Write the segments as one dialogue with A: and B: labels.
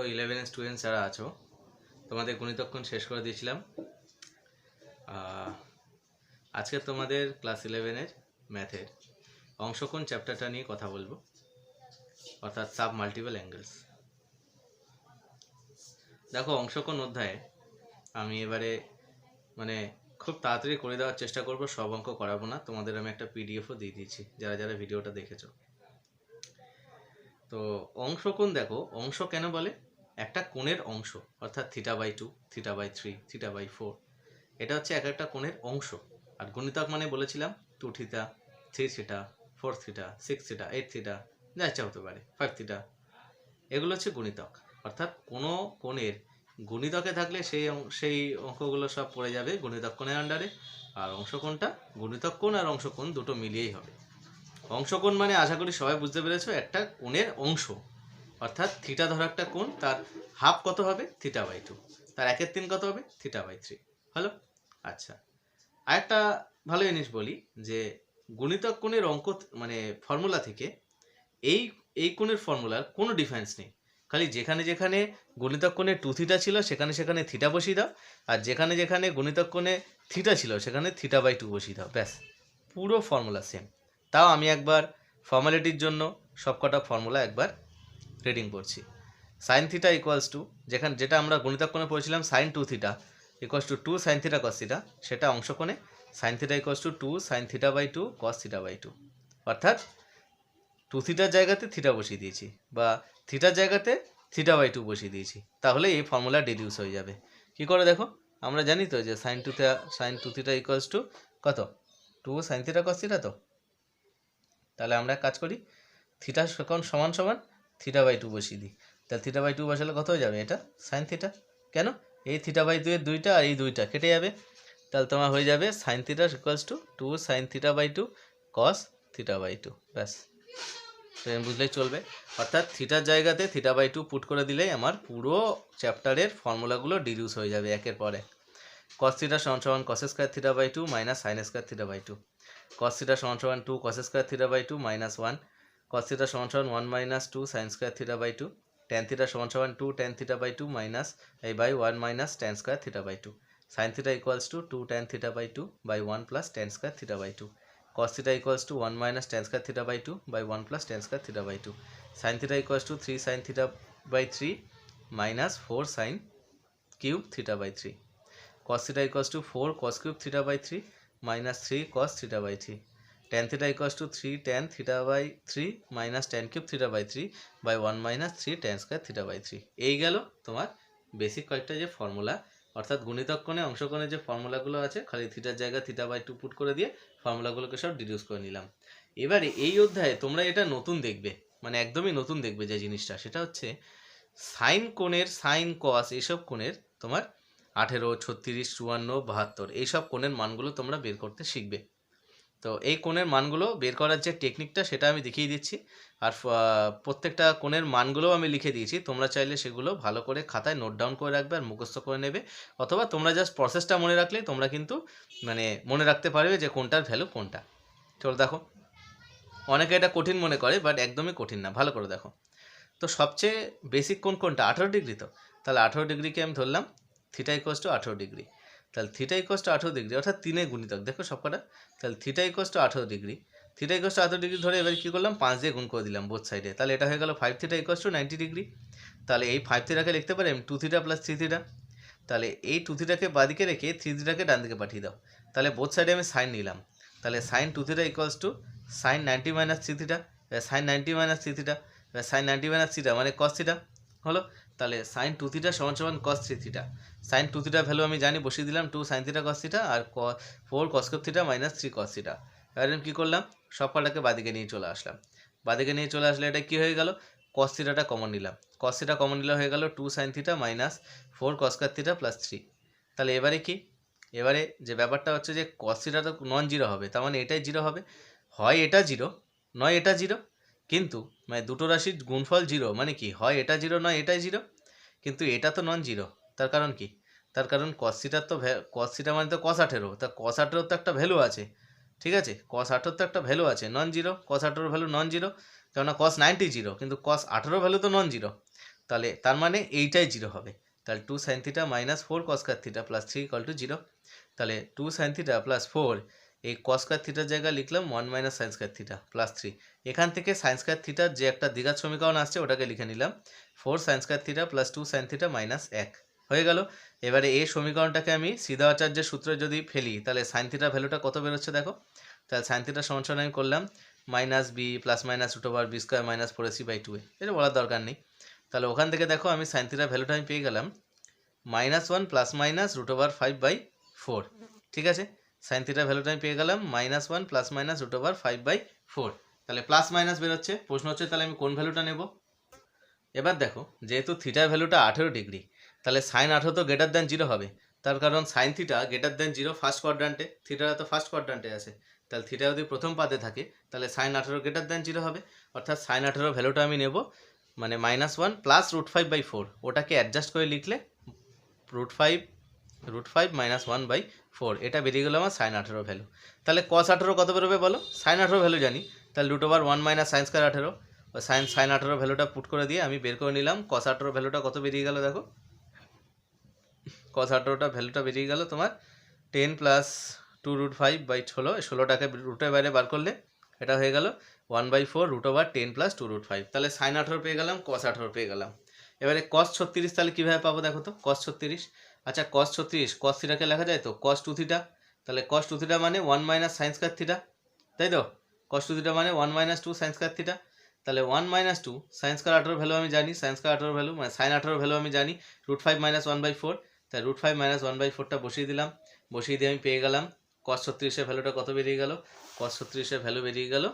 A: দেখো 11 স্টুডেন্টস যারা আছো তোমাদের গণিতক্ষণ শেষ করে দিয়েছিলাম। আজকে তোমাদের ক্লাস 11-এর ম্যাথের অংশকোণ চ্যাপ্টারটা নিয়ে কথা বলবো, অর্থাৎ সাব মাল্টিপল অ্যাঙ্গেলস। দেখো অংশকোণ অধ্যায়ে আমি এবারে খুব তাড়াতাড়ি করে দেওয়ার চেষ্টা করব, সব অঙ্ক করাবো না। তোমাদের আমি একটা পিডিএফও দিয়ে দিয়েছি যারা যারা ভিডিওটা দেখেছো। তো অংশকোণ দেখো, অংশ কেন বলে? একটা কোণের অংশ, অর্থাৎ θ/2, θ/3, θ/4, এটা হচ্ছে এক একটা কোণের অংশ। আর গুণিতক মানে বলেছিলাম 2θ, 3θ, 4θ, 6θ, 8θ, যা ইচ্ছা হতে পারে, 5θ, এগুলো হচ্ছে গুণিতক। অর্থাৎ কোনো কোণের গুণিতকে থাকলে সেই অঙ্কগুলো সব পড়ে যাবে গুণিতক কোণের আন্ডারে। আর অংশকোণটা গুণিতক কোণ আর অংশকোণ দুটো মিলিয়েই হবে। অংশকোণ মানে আশা করি সবাই বুঝতে পেরেছো, একটা কোণের অংশ, অর্থাৎ থিটা ধরো একটা কোণ, তার হাফ কত হবে? θ/2, তার 1/3 কত হবে? θ/3। হলো? আচ্ছা, আরেকটা ভালো জিনিস বলি যে গুণিতক কোণের অঙ্ক ফর্মুলা থেকে এই কোণের ফর্মুলার কোনো ডিফারেন্স নেই। খালি যেখানে যেখানে গুণিতক কোণে 2θ ছিল সেখানে সেখানে থিটা বসিয়ে দাও, আর যেখানে যেখানে গুণিতক কোণে থিটা ছিল সেখানে θ/2 বসিয়ে দাও, ব্যাস, পুরো ফর্মুলা সেম। তাও আমি একবার ফর্মালিটির জন্য সবকটা ফর্মুলা একবার রিডিং করছি। সাইন থিটা ইকুয়ালস টু, যেটা আমরা গুণিতক কোণে পড়েছিলাম sine 2θ equals to 2 sine theta cos theta, সেটা অংশকোণে sine theta equals to 2 sine θ/2 cos θ/2, অর্থাৎ 2θ জায়গাতে থিটা বসিয়ে দিয়েছি বা থিটার জায়গাতে θ/2 বসিয়ে দিয়েছি, তাহলে এই ফর্মুলা ডিডিউস হয়ে যাবে। কি করে দেখো, আমরা জানি তো যে সাইন 2θ ইকুয়ালস টু কত? 2 সাইন থিটা কস থিটা। তো তাহলে আমরা কাজ করি, থিটা সমান সমান θ/2 বসিয়ে দিই। তাহলে θ/2 বসালে কত হয়ে যাবে? এটা সাইন থিটা। কেন? এই θ/2 এর দুইটা আর এই দুইটা কেটে যাবে, তাহলে তোমার হয়ে যাবে sine theta equals to 2 sine θ/2 cos θ/2, ব্যাস। বুঝলেই চলবে। অর্থাৎ থিটার জায়গাতে θ/2 পুট করে দিলেই আমার পুরো চ্যাপ্টারের ফর্মুলাগুলো ডিডিউস হয়ে যাবে একের পর এক। cos θ সমান সমান cos square θ/2 minus sin square θ/2, cos θ সমান সমান 2 cos স্কয়ার θ/2 মাইনাস 1, cos θ সমান সমান 1 মাইনাস 2 sin স্কয়ার θ/2, tan θ সমান সমান 2 tan θ/2 minus by 1 minus tan square θ/2, sin θ equals to 2 tan θ/2 by 1 plus tan square θ/2, cos θ equals to 1 minus tan square θ/2 by 1 plus tan square θ/2, sin θ equals to 3 sin θ/3 minus 4 sin cube θ/3, cos θ equals to 4 cos cube θ/3 minus 3 cos θ/3, tan θ equals to 3 tan θ/3 minus tan cube θ/3 by 1 minus 3 tan square θ/3। এই গেল তোমার basic কয়েকটা যে formula, অর্থাৎ গুণিতক কোণে অংশকোণে যে ফর্মুলাগুলো আছে, খালি থিটার জায়গা θ/2 পুট করে দিয়ে ফর্মুলাগুলোকে সব ডিডিউস করে নিলাম। এবারে এই অধ্যায়ে তোমরা এটা নতুন দেখবে, একদমই নতুন দেখবে যে জিনিসটা, সেটা হচ্ছে সাইন কোণের, সাইন কস এইসব কোণের তোমার 18, 36, 54, 72 এইসব কোণের মানগুলো তোমরা বের করতে শিখবে। তো এই কোণের মানগুলো বের করার যে টেকনিকটা সেটা আমি দেখিয়ে দিচ্ছি, আর প্রত্যেকটা কোণের মানগুলোও আমি লিখে দিয়েছি। তোমরা চাইলে সেগুলো ভালো করে খাতায় নোট ডাউন করে রাখবে আর মুখস্থ করে নেবে, অথবা তোমরা জাস্ট প্রসেসটা মনে রাখলে তোমরা কিন্তু মনে রাখতে পারবে যে কোনটার ভ্যালু কোনটা। চলো দেখো, অনেকে এটা কঠিন মনে করে, বাট একদমই কঠিন না, ভালো করে দেখো। তো সবচেয়ে বেসিক কোনটা? 18 ডিগ্রি। তো তাহলে 18 ডিগ্রিকে আমি ধরলাম থিটা ইকুয়ালস টু 18 ডিগ্রি, তাহলে থিটা ইকুয়ালস টু 18 ডিগ্রি, অর্থাৎ 3 গুণিতক, দেখো সবকটা। তাহলে theta equals two 18 degree, theta equals two 18 degree ধরে এবার কী করলাম, 5 দিয়ে গুণ করে দিলাম বোথ সাইডে, তাহলে এটা হয়ে গেল 5 থিটা ইকুয়ালস টু 90 ডিগ্রি। তাহলে এই 5 থিটাকে লিখতে পারি আমি 2 থিটা প্লাস 3 থিটা, তাহলে এই 2 থিটাকে বাদিকে রেখে 3 থিটাকে ডান দিকে পাঠিয়ে দাও, তাহলে বোথ সাইডে আমি সাইন নিলাম, তাহলে sine 2 theta equals to sine 90 minus 3 theta, sine 90 minus 3 theta, sine 90 minus theta মানে কস থিটা হলো। তাহলে সাইন 2 থিটা সমান সমান কস 3 থিটা, সাইন 2 থিটা ভ্যালু আমি জানি, বসিয়ে দিলাম 2 সাইন থিটা কস থিটা আর 4 cos cube theta minus 3 cos theta. এবার আমি কী করলাম, সব কটাকে বাদিকে নিয়ে চলে আসলাম, বাদিকে নিয়ে চলে আসলে এটা কী হয়ে গেল, কস থিটাটা কমন নিলাম, কস থিটা কমন নিলে হয়ে গেল 2 সাইন থিটা মাইনাস 4 কস স্কয়ার থিটা প্লাস 3। তাহলে এবারে কি, এবারে যে ব্যাপারটা হচ্ছে যে কস থিটা তো নন জিরো হবে, তার মানে এটাই জিরো হবে, হয় এটা জিরো নয় এটা জিরো, কিন্তু দুটো রাশির গুণফল জিরো মানে কি, হয় এটা জিরো নয় এটাই জিরো, কিন্তু এটা তো নন জিরো। তার কারণ কি, তার কারণ কস থিটার তো কস থিটা মানে তো cos 18, তা cos 18 তো একটা ভ্যালু আছে, ঠিক আছে, cos 18 তো একটা ভ্যালু আছে non zero, cos 18 value non zero, কেননা cos 90 জিরো, কিন্তু cos 18 ভ্যালু তো নন জিরো। তাহলে তার মানে এইটাই 0 হবে। তাহলে 2 sin theta minus 4 cos square theta plus 3 equal to 0। তাহলে 2 sin থিটা প্লাস 4 এই cos স্কয়ার থিটার জায়গায় লিখলাম 1 minus sin square theta plus 3। এখান থেকে sin স্কয়ার থিটার যে একটা দ্বিঘাত সমীকরণ আসছে ওটাকে লিখে নিলাম 4 sin square theta plus 2 sin theta minus 1 হয়ে গেল। এবারে এই সমীকরণটাকে আমি সিধা আচার্যের সূত্রে যদি ফেলি তাহলে sin থিটা ভ্যালুটা কত বেরোচ্ছে দেখো। তাহলে sin থিটা সমান সমান আমি করলাম minus b plus minus root over b square minus 4ac/2a, এটা বলার দরকার নেই। তাহলে ওখান থেকে দেখো আমি sin থিটার ভ্যালুটা আমি পেয়ে গেলাম -1 প্লাস মাইনাস রুট ওভার 5/4। ঠিক আছে, sin থিটার ভ্যালুটা আমি পেয়ে গেলাম -1 প্লাস মাইনাস রুট ওভার 5/4। তাহলে প্লাস মাইনাস বেরোচ্ছে। প্রশ্ন হচ্ছে তাহলে আমি কোন ভ্যালুটা নেব। এবার দেখো যেহেতু থিটার ভ্যালুটা 18 ডিগ্রি, তাহলে সাইন 18 তো গ্রেটার দ্যান 0 হবে। তার কারণ sine theta greater than 0 first কোয়াড্রান্টে, থিটাটা তো ফার্স্ট কোয়াড্রান্টে আছে। তাহলে থিটা যদি প্রথম পাদে থাকে তাহলে সাইন 18 গ্রেটার দ্যান 0 হবে। অর্থাৎ সাইন 18 ভ্যালুটা আমি নেব মানে -1 প্লাস √5/4, ওটাকে অ্যাডজাস্ট করে লিখলে √5 মাইনাস 1/4, এটা বেরিয়ে গেল আমার সাইন 18 ভ্যালু। তাহলে cos 18 কত বেরোবে বলো। সাইন 18 ভ্যালু জানি, তাহলে √1 মাইনাস সাইন স্কয়ার 18, সাইন 18 ভ্যালুটা পুট করে দিয়ে আমি বের করে নিলাম cos 18 ভ্যালুটা কত বেরিয়ে গেল দেখো। cos 18টা ভ্যালুটা বেরিয়ে গেল তোমার 10 প্লাস 2√5/16, 16টাকে রুটের বাইরে বার করলে এটা হয়ে গেল 1/4 √10 প্লাস 2√5। তাহলে সাইন 18 পেয়ে গেলাম, cos 18 পেয়ে গেলাম। এবারে cos 36 তাহলে কীভাবে পাবো দেখো তো। cos 36, আচ্ছা cos 36 cos থিটাকে লেখা যায় তো cos 2 থিটা। তাহলে cos 2 থিটা মানে 1 মাইনাস সাইন স্কয়ার থিটা, তাই তো। cos 2 থিটা মানে 1 মাইনাস 2 সাইন স্কয়ার থিটা। তাহলে 1 মাইনাস 2 সাইন স্কয়ার 18 ভ্যালু আমি জানি, সাইন স্কয়ার 18 ভ্যালু মানে সাইন 18 ভ্যালু আমি জানি √5 মাইনাস 1/4। তাই √5 মাইনাস 1/4টা বসিয়ে দিলাম, বসিয়ে দিয়ে আমি পেয়ে গেলাম cos 36 এর ভ্যালুটা কত বেরিয়ে গেল। cos 36 এর ভ্যালু বেরিয়ে গেল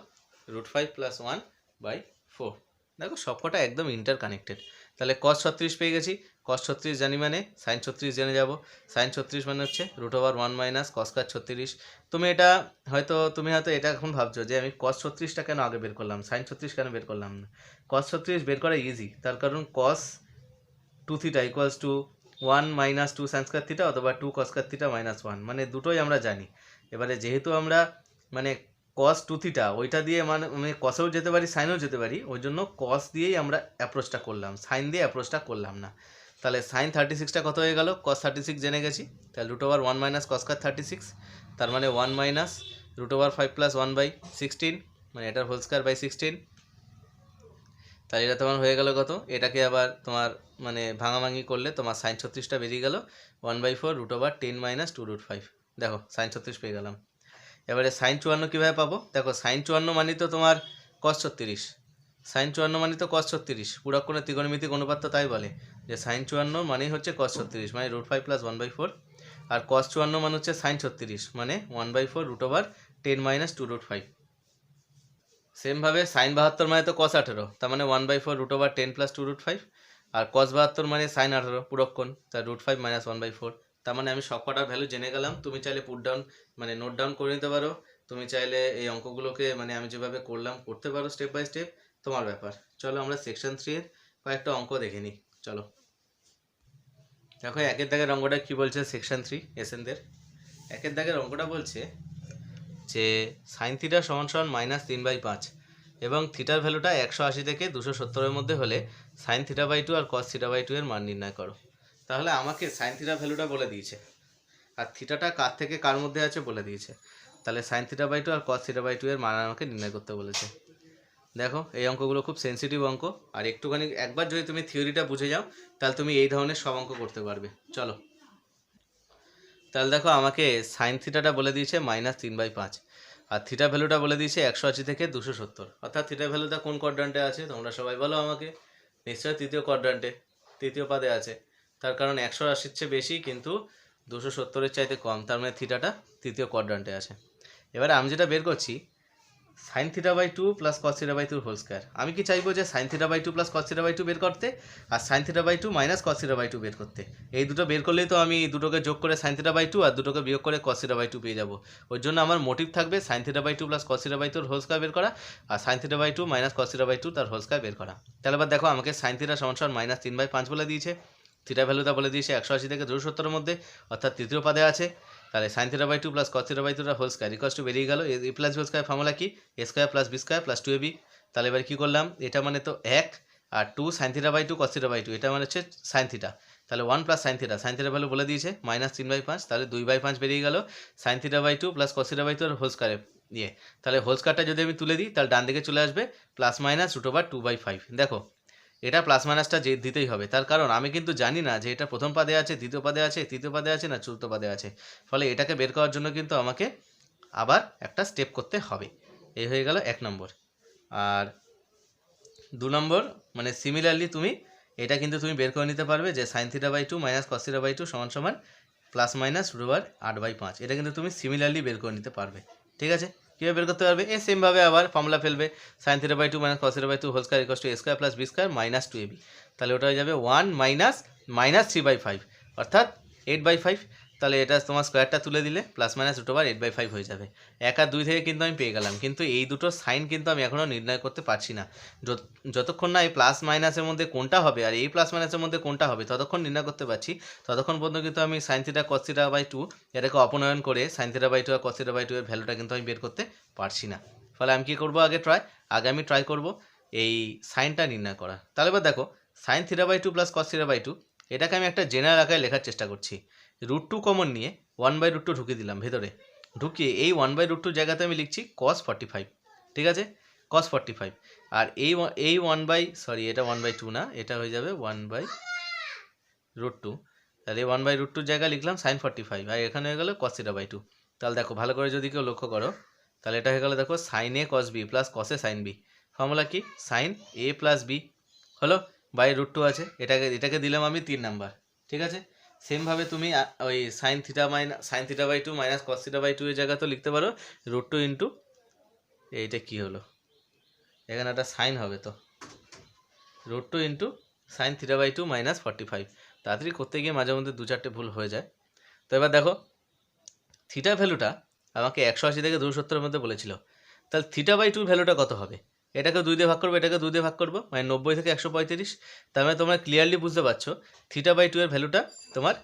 A: √5 প্লাস 1/4। দেখো সবকটা একদম ইন্টার কানেক্টেড। তাহলে cos 36 পেয়ে গেছি, cos 36 জানি মানে sin 36 জেনে যাব। sin 36 মানে হচ্ছে √1 মাইনাস cos স্কয়ার 36। তুমি হয়তো এটা এখন ভাবছো যে আমি cos 36টা কেন আগে বের করলাম, sin 36 কেন বের করলাম না। cos 36 বের করা ইজি, তার কারণ cos 2 theta equals two 1 minus 2 sine square theta অথবা 2 cos স্কয়ার থিটা মাইনাস 1, মানে দুটোই আমরা জানি। এবারে যেহেতু আমরা মানে cos 2 থিটা ওইটা দিয়ে মানে cosও যেতে পারি সাইনও যেতে পারি, ওই জন্য cos দিয়েই আমরা অ্যাপ্রোচটা করলাম, সাইন দিয়ে অ্যাপ্রোচটা করলাম না। তাহলে সাইন 36টা কত হয়ে গেল, cos 36 জেনে গেছি। তাহলে √1 মাইনাস cos স্কয়ার 36, তার মানে 1 মাইনাস √5 প্লাস 1/16, মানে এটার হোল স্কয়ার বাই 16। তাহলে এটা তোমার হয়ে গেল কত, এটাকে আবার তোমার মানে ভাঙাভাঙি করলে তোমার সাইন 36টা বেরিয়ে গেল 1/4 √10 মাইনাস 2√5। দেখো সাইন 36 পেয়ে গেলাম। এবারে সাইন 54 কীভাবে পাবো দেখো। সাইন 54 মানে তো তোমার cos 36, সাইন 54 মানে তো cos 36, পুরক্ষণের ত্রিকোণমিতিক অনুপাত তো তাই বলে যে সাইন 54 মানেই হচ্ছে cos 36 মানে √5 প্লাস 1/4, আর cos 54 মানে হচ্ছে সাইন 36 মানে 1/4 √10 মাইনাস 2√5। সেমভাবে সাইন 72 মানে তো cos 18, তার মানে 1/4 √10 প্লাস 2√5, আর cos 72 মানে সাইন 18 পুরক্ষণ, তার √5 মাইনাস 1/4। তার মানে আমি সবকটার ভ্যালু জেনে গেলাম। তুমি চাইলে পুট ডাউন মানে নোট ডাউন করে নিতে পারো, তুমি চাইলে এই অঙ্কগুলোকে মানে আমি যেভাবে করলাম করতে পারো স্টেপ বাই স্টেপ, তোমার ব্যাপার। চলো আমরা সেকশন 3 এর কয়েকটা অঙ্ক দেখে নিই। চলো দেখো একের দাগের অঙ্কটা কি বলছে সেকশন 3 এসএনদের। একের দাগের অঙ্কটা বলছে যে সাইন থিটা সমান সমান -3/5 এবং থিটার ভ্যালুটা 180 থেকে 270-এর মধ্যে হলে সাইন θ/2 আর cos θ/2 এর মান নির্ণয় করো। তাহলে আমাকে সাইন থিটা ভ্যালুটা বলে দিয়েছে আর থিটাটা কার থেকে কার মধ্যে আছে বলে দিয়েছে। তাহলে সাইন θ/2 আর cos θ/2 এর মান আমাকে নির্ণয় করতে বলেছে। দেখো এই অঙ্কগুলো খুব সেন্সিটিভ অঙ্ক, আর একটুখানি একবার যদি তুমি থিওরিটা বুঝে যাও তাহলে তুমি এই ধরনের সব অঙ্ক করতে পারবে। চলো তাহলে দেখো আমাকে সাইন থিটাটা বলে দিয়েছে -3/5 আর থিটা ভ্যালুটা বলে দিয়েছে 180 থেকে 270, অর্থাৎ থিটা ভ্যালুটা কোন কোয়াড্রান্টে আছে তোমরা সবাই বলো আমাকে। নিশ্চয়ই তৃতীয় কোয়াড্রান্টে, তৃতীয় পাদে আছে। তার কারণ 180-র চেয়ে বেশি কিন্তু 270-এর চাইতে কম, তার মানে থিটাটা তৃতীয় কোয়াড্রান্টে আছে। এবারে আমি যেটা বের করছি sine θ/2 plus cos θ/2 whole square. আমি কি চাইবো যে সাইন θ/2 প্লাস cos θ/2 বের করতে আর সাইন θ/2 মাইনাস cos θ/2 বের করতে। এই দুটো বের করলেই তো আমি দুটোকে যোগ করে সাইন θ/2 আর দুটোকে বিয়োগ করে cos θ/2 পেয়ে যাবো। ওই জন্য আমার মোটিভ থাকবে sine θ/2 plus cos θ/2 whole square বের করা আর সাইন θ/2 মাইনাস cos θ/2 তার হোল স্কয়ার বের করা। তাহলে এবার দেখো আমাকে সাইন থিটা সমান সমান -3/5 বলে দিয়েছে, থিটা ভ্যালুটা বলে দিয়েছে 180 থেকে 270-এর মধ্যে, অর্থাৎ তৃতীয় পদে আছে। তাহলে sine θ/2 plus cos θ/2 whole square equals to বেরিয়ে গেল A plus B square, formula কি a square plus B square plus 2ab। তাহলে এবার কী করলাম, এটা মানে তো 1 আর 2 sine theta by 2 cos theta by 2, এটা মানে হচ্ছে সাইন থিটা। তাহলে 1 plus sine theta, sine theta value বলে দিয়েছে -3/5, তাহলে 2/5 বেরিয়ে গেল। Sine theta by 2 plus cos theta by 2 আর হোল স্কয়ারে দিয়ে, তাহলে হোল স্কয়ারটা যদি আমি তুলে দিই তাহলে ডান দিকে চলে আসবে ±√2/5। দেখো এটা প্লাস মাইনাসটা যে দিতেই হবে, তার কারণ আমি কিন্তু জানি না যে এটা প্রথম পাদে আছে, দ্বিতীয় পাদে আছে, তৃতীয় পাদে আছে না চতুর্থ পাদে আছে। ফলে এটাকে বের করার জন্য কিন্তু আমাকে আবার একটা স্টেপ করতে হবে। এই হয়ে গেল 1 নম্বর। আর 2 নম্বর মানে সিমিলারলি তুমি এটা কিন্তু তুমি বের করে নিতে পারবে যে sine theta by 2 minus cos theta by 2 সমান সমান ±√8/5। এটা কিন্তু তুমি সিমিলারলি বের করে নিতে পারবে। ঠিক আছে, কীভাবে বের করতে পারবে? সেমভাবে আবার ফর্মুলা ফেলবে, sine theta by 2 minus cos theta by 2 whole square equals to a square plus b square minus 2ab। তাহলে ওটা হয়ে যাবে 1 মাইনাস 3/5 অর্থাৎ 8/5। তাহলে এটা তোমার স্কোয়ারটা তুলে দিলে ±√8/5 হয়ে যাবে। 1 আর 2 থেকে কিন্তু আমি পেয়ে গেলাম, কিন্তু এই দুটো সাইন কিন্তু আমি এখনও নির্ণয় করতে পারছি না। যতক্ষণ না এই প্লাস মাইনাসের মধ্যে কোনটা হবে আর এই প্লাস মাইনাসের মধ্যে কোনটা হবে ততক্ষণ নির্ণয় করতে পারছি, ততক্ষণ পর্যন্ত কিন্তু আমি sine theta cos theta by 2 এটাকে অপনয়ন করে সাইন থিটা বাই 2 আর কস থিটা বাই 2 এর ভ্যালুটা কিন্তু আমি বের করতে পারছি না। ফলে আমি কী করবো, আগে আমি ট্রাই করব এই সাইনটা নির্ণয় করা। তাহলে এবার দেখো sine theta by 2 plus cos theta by 2 এটাকে আমি একটা জেনারেল আকারে লেখার চেষ্টা করছি। √2 কমন নিয়ে 1/√2 ঢুকিয়ে দিলাম ভেতরে, ঢুকিয়ে এই 1/√2 জায়গাতে আমি লিখছি cos 45। ঠিক আছে, cos 45। আর এই এটা 1/2 না, এটা হয়ে যাবে 1/√2। তাহলে 1/√2 জায়গায় লিখলাম সাইন 45, আর এখানে হয়ে গেল cos থিটা বাই 2। তাহলে দেখো ভালো করে যদি কেউ লক্ষ্য করো, তাহলে এটা হয়ে গেল দেখো সাইন এ কস বি প্লাস কস এ সাইন বি। ফর্মুলা কি? সাইন এ প্লাস বি হলো /√2 আছে, এটাকে দিলাম আমি 3 নাম্বার। ঠিক আছে, সেমভাবে তুমি ওই sine theta by 2 minus cos theta by 2 এর জায়গা তো লিখতে পারো √2 ইন্টু এইটা কী হলো, এখানে একটা সাইন হবে তো √2 into sine theta by 2 minus 45। তাড়াতাড়ি করতে গিয়ে মাঝে মধ্যে 2-4টে ভুল হয়ে যায়। তো এবার দেখো থিটা ভ্যালুটা আমাকে 180 থেকে 270-এর মধ্যে বলেছিল, তাহলে থিটা বাই 2 ভ্যালুটা কত হবে? এটাকে 2 দিয়ে ভাগ করবো, এটাকে 2 দিয়ে ভাগ করবো, মানে 90 থেকে 135। তার মানে তোমরা ক্লিয়ারলি বুঝতে পারছো থিটা বাই 2 এর ভ্যালুটা তোমার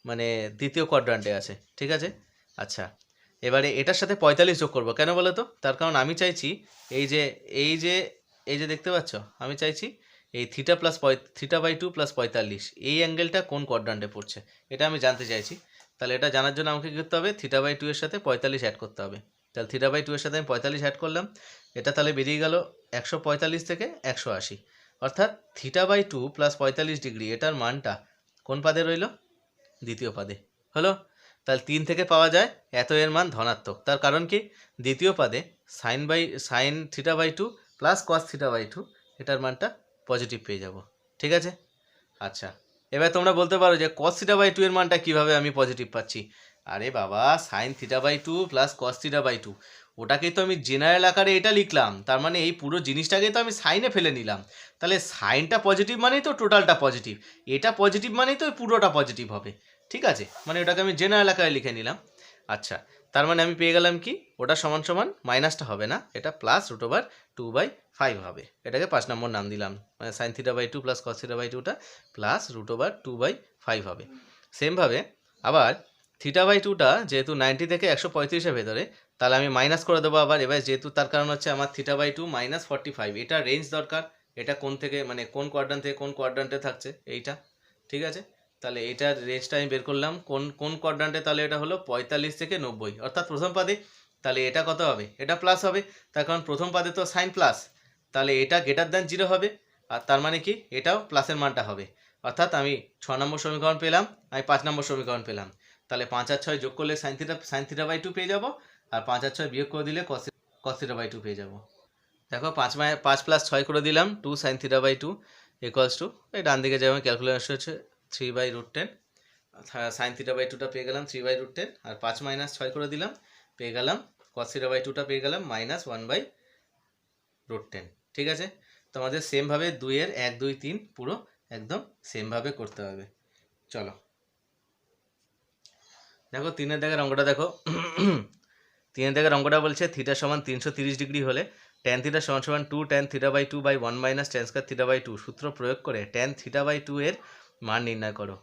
A: মানে দ্বিতীয় কোয়াড্রান্টে আছে। ঠিক আছে, আচ্ছা এবারে এটার সাথে 45 যোগ করবো, কেন বলো তো? তার কারণ আমি চাইছি এই যে দেখতে পাচ্ছ, আমি চাইছি এই থিটা বাই 2 প্লাস 45 এই অ্যাঙ্গেলটা কোন কোয়াড্রান্টে পড়ছে এটা আমি জানতে চাইছি। তাহলে এটা জানার জন্য আমাকে কী করতে হবে? থিটা বাই 2 এর সাথে 45 অ্যাড করতে হবে। তাহলে থিটা বাই 2 এর সাথে আমি 45 অ্যাড করলাম, এটা তাহলে বেরিয়ে গেল 145 থেকে 180, অর্থাৎ থিটা বাই 2 প্লাস 45 ডিগ্রি এটার মানটা কোন পাদে রইল? দ্বিতীয় পাদে হলো। তাহলে 3 থেকে পাওয়া যায় এত এর মান ধনাত্মক, তার কারণ কি? দ্বিতীয় পাদে sine theta by 2 plus cos theta by 2 এটার মানটা পজিটিভ পেয়ে যাব। ঠিক আছে, আচ্ছা এবার তোমরা বলতে পারো যে কস থিটা বাই 2 এর মানটা কীভাবে আমি পজিটিভ পাচ্ছি? আরে বাবা, sine theta by 2 plus cos theta by 2 ওটাকেই তো আমি জেনারেল আকারে এটা লিখলাম, তার মানে এই পুরো জিনিসটাকেই তো আমি সাইনে ফেলে নিলাম। তাহলে সাইনটা পজিটিভ মানেই তো টোটালটা পজিটিভ, এটা পজিটিভ মানেই তো পুরোটা পজিটিভ হবে। ঠিক আছে, মানে ওটাকে আমি জেনারেল আকারে লিখে নিলাম। আচ্ছা, তার মানে আমি পেয়ে গেলাম কি? ওটা সমান সমান মাইনাসটা হবে না, এটা +√2/5 হবে। এটাকে 5 নম্বর নাম দিলাম, মানে sine theta by 2 plus cos theta by 2টা +√2/5 হবে। সেমভাবে আবার থিটা বাই 2টা যেহেতু 90 থেকে 135-এর ভেতরে, তাহলে আমি মাইনাস করে দেবো আবার। এবার যেহেতু তার কারণ হচ্ছে আমার থিটা বাই 2 -45, এটা রেঞ্জ দরকার, এটা কোন থেকে মানে কোন কোয়াড্রান্ট থেকে কোন কোয়াড্রান্টে থাকছে এইটা। ঠিক আছে, তাহলে এটার রেঞ্জটা আমি বের করলাম কোন কোয়াড্রান্টে, তাহলে এটা হলো 45 থেকে 90 অর্থাৎ প্রথম পাদে। তাহলে এটা কত হবে? এটা প্লাস হবে, তার কারণ প্রথম পাদে তো সাইন প্লাস, তাহলে এটা >0 হবে, আর তার মানে কি এটাও প্লাসের মানটা হবে। অর্থাৎ আমি 6 নম্বর সমীকরণ পেলাম, আমি 5 নম্বর সমীকরণ পেলাম। তাহলে 5 আর 6 যোগ করলে সাইন থিটা বাই 2 পেয়ে যাবো, আর 5 আর 6 বিয়োগ করে দিলে কস থিটা বাই 2 পেয়ে যাবো। দেখো 5 + 6 করে দিলাম 2 sine theta by 2 equals to, এই ডান দিকে যেমন ক্যালকুলেশন হচ্ছে 3/√10, সাইন থিটা বাই 2টা পেয়ে গেলাম 3/√10, আর 5 - 6 করে দিলাম, পেয়ে গেলাম কস থিটা বাই 2টা পেয়ে গেলাম -1/√10। ঠিক আছে, তোমাদের সেমভাবে 2 এর 1 2 3 পুরো একদম সেমভাবে করতে হবে। চলো দেখো 3-এর দাগের অঙ্কটা দেখো। 3-এর দাগের অঙ্কটা বলছে থিটা সমান 330 ডিগ্রি হলে tan থিটা সমান 2 tan theta by 2 by 1 - tan square theta by 2 সূত্র প্রয়োগ করে tan থিটা বাই 2 এর মান নির্ণয় করো।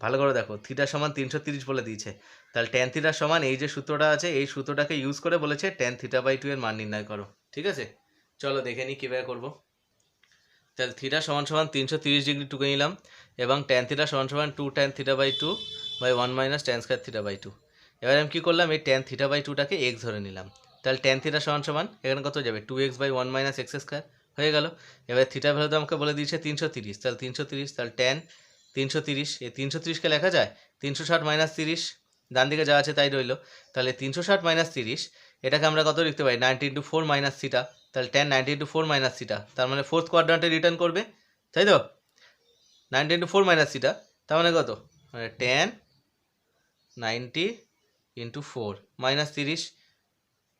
A: ভালো করে দেখো, থিটা সমান 330 বলে দিয়েছে, তাহলে tan থিটা সমান এই যে সূত্রটা আছে এই সূত্রটাকে ইউজ করে বলেছে tan থিটা বাই 2 এর মান নির্ণয় করো। ঠিক আছে, চলো দেখে নিই কীভাবে করবো। তো তাহলে থিটা সমান সমান 330 ডিগ্রি টুকে নিলাম, এবং ট্যান থিটা সমান সমান 2 tan theta by 2 by 1 minus tan square theta by 2। এবার আমি কী করলাম, এই ট্যান থিটা বাই 2টাকে এক্স ধরে নিলাম। তাহলে ট্যান থিটা সমান সমান এখানে কত যাবে, 2x by 1 minus x square হয়ে গেল। এবার থিটা ভ্যালু তো আমাকে বলে দিয়েছে 330, তাহলে 330, তাহলে ট্যান 330, এই 330কে লেখা যায় 360 মাইনাস 30, ডান দিকে যা আছে তাই রইল। তাহলে 360 মাইনাস 30 এটাকে আমরা কত লিখতে পারি, 90 ইন্টু 4 মাইনাস থিটা। তাহলে ট্যান 90 ইন্টু 4 মাইনাস থিটা, তার মানে ফোর্থ কোয়াড্রান্টে রিটার্ন করবে, তাই তো? 90 ইন্টু 4 মাইনাস থিটা, তার মানে কত, মানে ট্যান 90 ইন্টু 4 মাইনাস 30,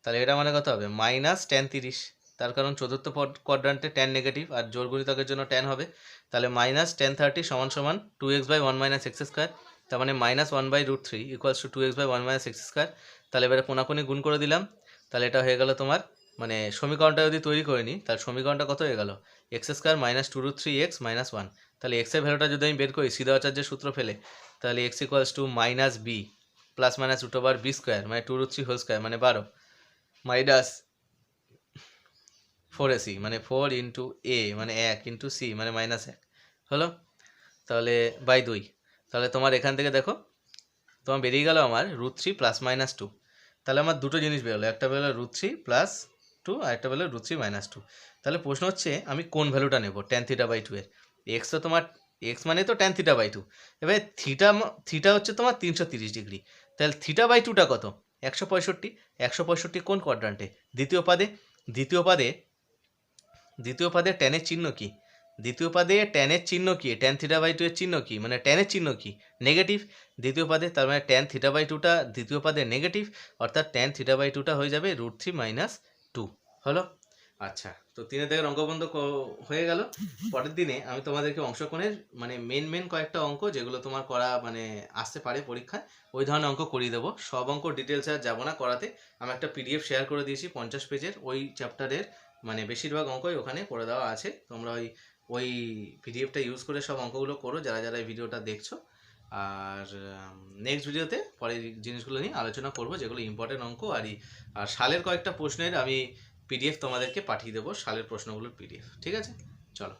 A: তাহলে এটা মানে কত হবে, মাইনাস ট্যান 30। তার কারণ চতুর্থ কোয়াড্রান্টে ট্যান নেগেটিভ আর জোর গুণিতকের জন্য ট্যান হবে। তাহলে মাইনাস ট্যান 30 সমান সমান 2x by 1 minus x square, তার মানে minus 1/√3 equals to 2x by 1 minus x square. তাহলে এবারে কোনাকুনি গুণ করে দিলাম, তাহলে এটা হয়ে গেল তোমার, মানে সমীকরণটা যদি তৈরি করে নিই তাহলে সমীকরণটা কত হয়ে গেল, x square minus 2√3x minus 1। তাহলে এক্সের ভ্যালুটা যদি আমি বের করি সিধা আচার্যের সূত্র ফেলে, তাহলে x equals to minus b plus minus root over b square মানে 2√3 হোল স্কোয়ার মানে 12 মাইনাস 4ac মানে 4 ইন্টু এ মানে 1 ইন্টু সি মানে মাইনাস 1 হলো। তাহলে বাই 2, তাহলে তোমার এখান থেকে দেখো তোমার বেরিয়ে গেল আমার √3 প্লাস মাইনাস 2। তাহলে আমার দুটো জিনিস বেরোলো, একটা বেরোলো √3 প্লাস 2 আর একটা বেরোলো √3 মাইনাস 2। তাহলে প্রশ্ন হচ্ছে আমি কোন ভ্যালুটা নেব ট্যান থিটা বাই 2 এর। এক্স তো তোমার এক্স মানে তো ট্যান থিটা বাই 2, এবার থিটা হচ্ছে তোমার 330 ডিগ্রি, তাহলে থিটা বাই 2টা কত, 165। 165 কোন কোয়াড্রান্টে, দ্বিতীয় পাদে। দ্বিতীয় পাদে ট্যানের চিহ্ন কি, দ্বিতীয় পাদে ট্যানের চিহ্ন কি, ট্যান থিটা বাই 2 এর চিহ্ন কি, মানে ট্যানের চিহ্ন কি, নেগেটিভ দ্বিতীয় পাদে, তার মানে ট্যান থিটা বাই 2টা দ্বিতীয় পাদে নেগেটিভ, অর্থাৎ ট্যান থিটা বাই 2টা হয়ে যাবে √3 মাইনাস 2 হলো। আচ্ছা, তো 3 থেকে অঙ্কবন্ধ হয়ে গেল। পরের দিনে আমি তোমাদেরকে অংশকোণের মানে মেন কয়েকটা অঙ্ক যেগুলো তোমার করা মানে আসতে পারে পরীক্ষায়, ওই ধরনের অঙ্ক করিয়ে দেবো। সব অঙ্ক ডিটেলসে আর যাবো না করাতে, আমি একটা পিডিএফ শেয়ার করে দিয়েছি 50 পেজের, ওই চ্যাপ্টারের মানে বেশিরভাগ অঙ্কই ওখানে করে দেওয়া আছে। তোমরা ওই পিডিএফটা ইউজ করে সব অঙ্কগুলো করো যারা যারা এই ভিডিওটা দেখছো। আর নেক্সট ভিডিওতে পরে জিনিসগুলো নিয়ে আলোচনা করব যেগুলো ইম্পর্টেন্ট অঙ্ক। আর সালের কয়েকটা প্রশ্নের আমি পিডিএফ তোমাদেরকে পাঠিয়ে দেবো, সালের প্রশ্নগুলোর পিডিএফ। ঠিক আছে, চলো।